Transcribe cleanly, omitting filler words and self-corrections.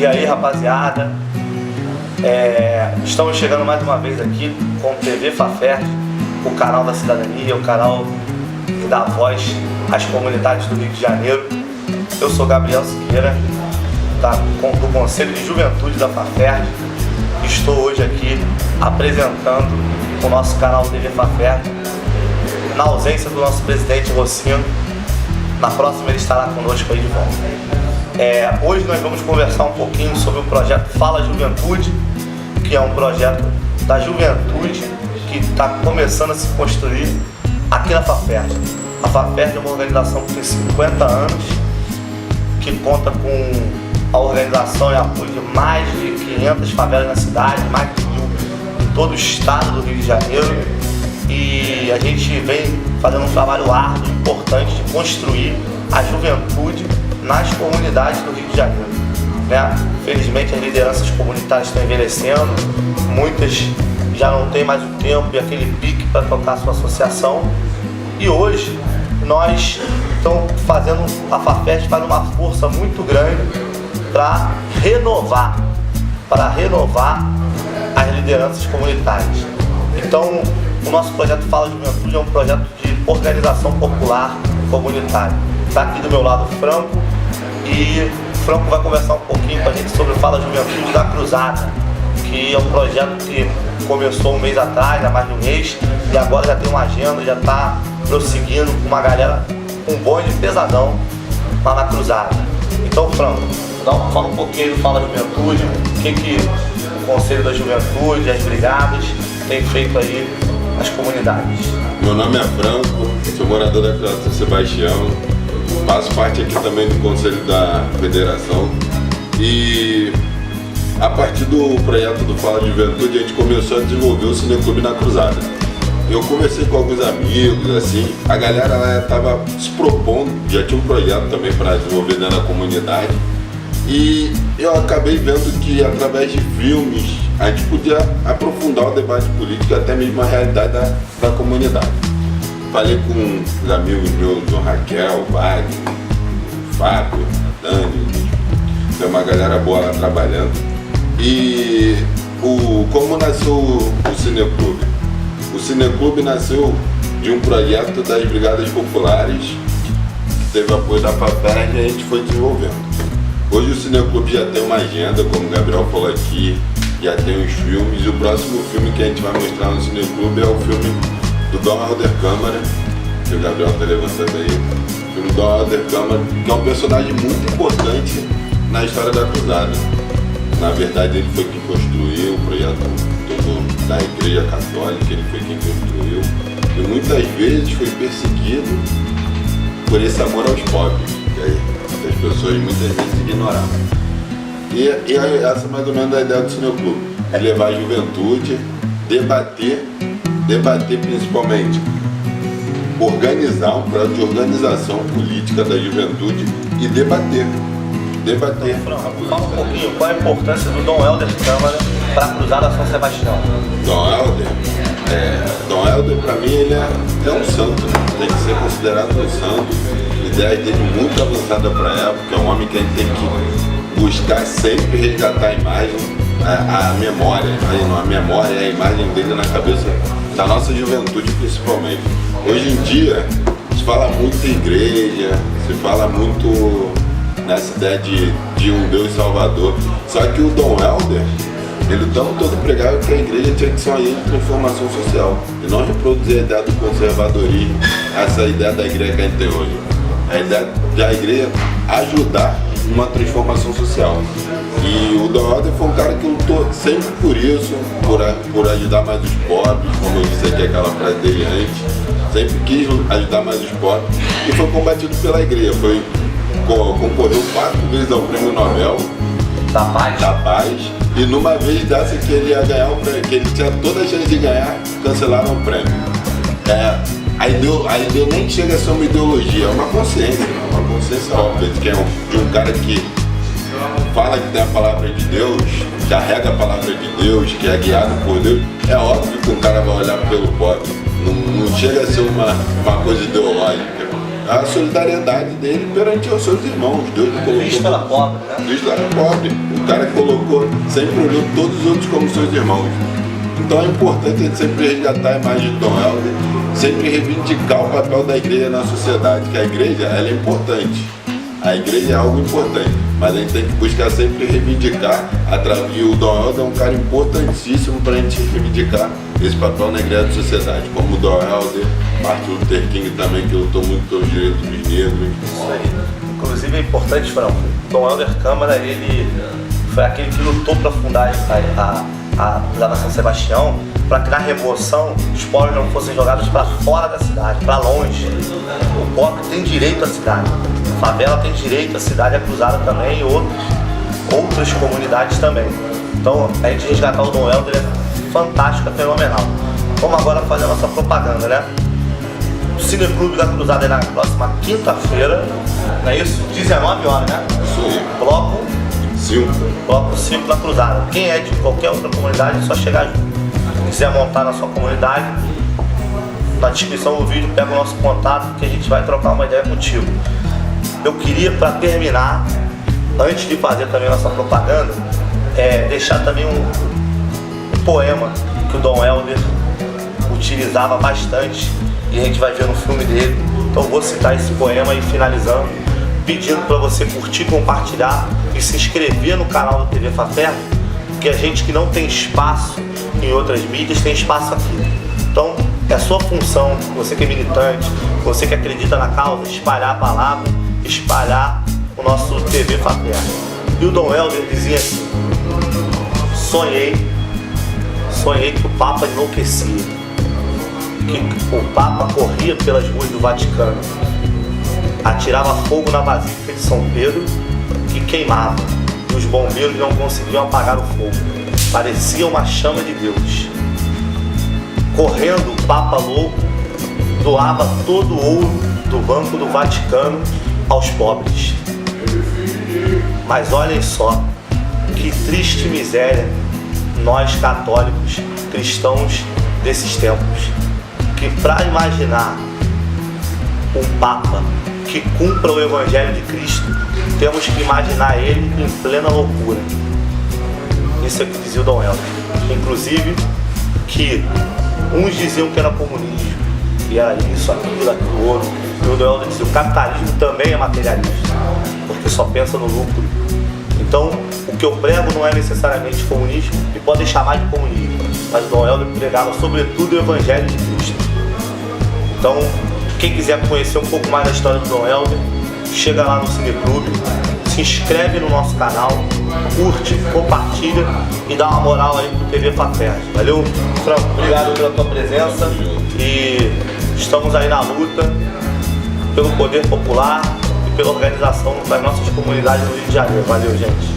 E aí, rapaziada, estamos chegando mais uma vez aqui com o TV Fafert, o canal da cidadania, o canal que dá voz às comunidades do Rio de Janeiro. Eu sou Gabriel Siqueira, do Conselho de Juventude da Fafert. Estou hoje aqui apresentando o nosso canal TV Fafert, na ausência do nosso presidente Rossino. Na próxima ele estará conosco aí de volta. Hoje nós vamos conversar um pouquinho sobre o projeto Fala Juventude, que é um projeto da juventude que está começando a se construir aqui na Fafert. A Fafert é uma organização que tem 50 anos, que conta com a organização e apoio de mais de 500 favelas na cidade, mais de 1000 em todo o estado do Rio de Janeiro. E a gente vem fazendo um trabalho árduo, importante, de construir a juventude nas comunidades do Rio de Janeiro, né? Felizmente as lideranças comunitárias estão envelhecendo, muitas já não têm mais o tempo e aquele pique para tocar sua associação. E hoje nós estamos fazendo, a Fafert faz uma força muito grande para renovar as lideranças comunitárias. Então, o nosso projeto Fala Juventude é um projeto de organização popular comunitária. Está aqui do meu lado o Franco, e o Franco vai conversar um pouquinho com a gente sobre o Fala Juventude da Cruzada, que é um projeto que começou um mês atrás, há mais de um mês, e agora já tem uma agenda, já está prosseguindo com uma galera, um bonde pesadão lá na Cruzada. Então, Franco, fala um pouquinho do Fala Juventude, o que o Conselho da Juventude, as brigadas, tem feito aí nas comunidades. Meu nome é Franco, sou morador da Cruzada São Sebastião, faço parte aqui também do Conselho da Federação, e a partir do projeto do Fala Juventude a gente começou a desenvolver o Cineclube na Cruzada. Eu conversei com alguns amigos, assim, a galera lá estava se propondo, já tinha um projeto também para desenvolver dentro da comunidade, e eu acabei vendo que através de filmes a gente podia aprofundar o debate político, até mesmo a realidade da comunidade. Falei com os amigos meus, o Raquel, o Wagner, o Fábio, a Dani, tem uma galera boa lá trabalhando. E como nasceu o Cineclube? O Cineclube nasceu de um projeto das Brigadas Populares, que teve apoio da Fafert, e a gente foi desenvolvendo. Hoje o Cineclube já tem uma agenda, como o Gabriel falou aqui, já tem os filmes, e o próximo filme que a gente vai mostrar no Cineclube é o filme do Dom Helder Câmara, que o Gabriel está levantando aí. O filme do Dom Helder Câmara, que é um personagem muito importante na história da Cruzada. Na verdade, ele foi quem construiu o projeto todo da Igreja Católica, ele foi quem construiu, e muitas vezes foi perseguido por esse amor aos pobres, que as pessoas muitas vezes ignoravam. E essa é mais ou menos a ideia do Cineclube, é levar a juventude, debater principalmente, organizar um projeto de organização política da juventude e debater. Fala um pouquinho, qual a importância do Dom Helder Câmara para a Cruzada São Sebastião? Dom Helder para mim ele é um santo, né? Tem que ser considerado um santo. A ideia dele muito avançada para a época, é um homem que a gente tem que buscar sempre resgatar a imagem, a memória, a imagem dele na cabeça da nossa juventude principalmente. Hoje em dia se fala muito em igreja, se fala muito nessa ideia de um Deus Salvador, só que o Dom Helder, ele o tempo todo pregava que a igreja tinha que ser uma agente de transformação social e não reproduzir a ideia do conservadorismo, essa ideia da igreja que a gente tem hoje, a ideia de a igreja ajudar numa transformação social. E o Dom Helder foi um cara que lutou sempre por isso, por ajudar mais os pobres, como eu disse aqui aquela frase dele antes, sempre quis ajudar mais os pobres e foi combatido pela igreja, concorreu 4 vezes ao Prêmio Nobel da Paz, e numa vez dessa que ele ia ganhar o prêmio, que ele tinha toda a chance de ganhar, cancelaram o prêmio. A ideia nem chega a ser uma ideologia, é uma consciência óbvia de um cara que fala que tem a palavra de Deus, carrega a palavra de Deus, que é guiado por Deus. É óbvio que um cara vai olhar pelo pobre, não chega a ser uma coisa ideológica. a solidariedade dele perante os seus irmãos. Deus colocou. Cristo era pobre, né? Cristo era pobre. O cara colocou, sempre olhou todos os outros como seus irmãos. Então é importante a gente sempre resgatar a imagem de Dom Helder, sempre reivindicar o papel da igreja na sociedade, que a igreja ela é importante. A igreja é algo importante, mas a gente tem que buscar sempre reivindicar, e o Dom Helder é um cara importantíssimo para a gente reivindicar esse papel na igreja da sociedade, como o Dom Helder, Martin Luther King também, que lutou muito pelos direitos dos negros. Isso aí. Inclusive é importante, Franco, Dom Helder Câmara, ele foi aquele que lutou para fundar a São Sebastião, para que na remoção os pobres não fossem jogados para fora da cidade, para longe. O pobre tem direito à cidade, a favela tem direito à cidade, a cruzada também e outras comunidades também. Então a gente resgatar o Dom Helder é fantástico, é fenomenal. Vamos agora fazer a nossa propaganda, né? O Cineclube da Cruzada é na próxima quinta-feira, não é isso? 19 horas, né? Isso aí. Bloco 5 na Cruzada. Quem é de qualquer outra comunidade é só chegar junto. Se quiser montar na sua comunidade, na descrição do vídeo pega o nosso contato que a gente vai trocar uma ideia contigo. Eu queria, para terminar, antes de fazer também nossa propaganda, deixar também um poema que o Dom Helder utilizava bastante e a gente vai ver no filme dele. Então eu vou citar esse poema e finalizando, pedindo para você curtir, compartilhar e se inscrever no canal do TV Fafé, porque a gente que não tem espaço em outras mídias tem espaço aqui. Então é a sua função, você que é militante, você que acredita na causa, espalhar a palavra, espalhar o nosso TV Fafé. E o Dom Helder dizia assim: sonhei que o Papa enlouquecia, que o Papa corria pelas ruas do Vaticano, atirava fogo na Basílica de São Pedro que queimava, e os bombeiros não conseguiam apagar o fogo, parecia uma chama de Deus. Correndo, o Papa louco doava todo o ouro do Banco do Vaticano aos pobres. Mas olhem só, que triste miséria nós católicos, cristãos desses tempos, que para imaginar um Papa que cumpra o Evangelho de Cristo, temos que imaginar ele em plena loucura. Isso é o que dizia o Dom Helder. Inclusive, que uns diziam que era comunismo, que era isso, aquilo, outro. E o Dom Helder dizia: o capitalismo também é materialista, porque só pensa no lucro. Então, o que eu prego não é necessariamente comunismo, e podem chamar de comunismo, mas o Dom Helder pregava sobretudo o Evangelho de Cristo. Então, quem quiser conhecer um pouco mais da história do Dom Helder, chega lá no Cineclube, se inscreve no nosso canal, curte, compartilha e dá uma moral aí pro TV Fafé. Valeu? Franco, obrigado pela tua presença e estamos aí na luta pelo poder popular e pela organização das nossas comunidades no Rio de Janeiro. Valeu, gente!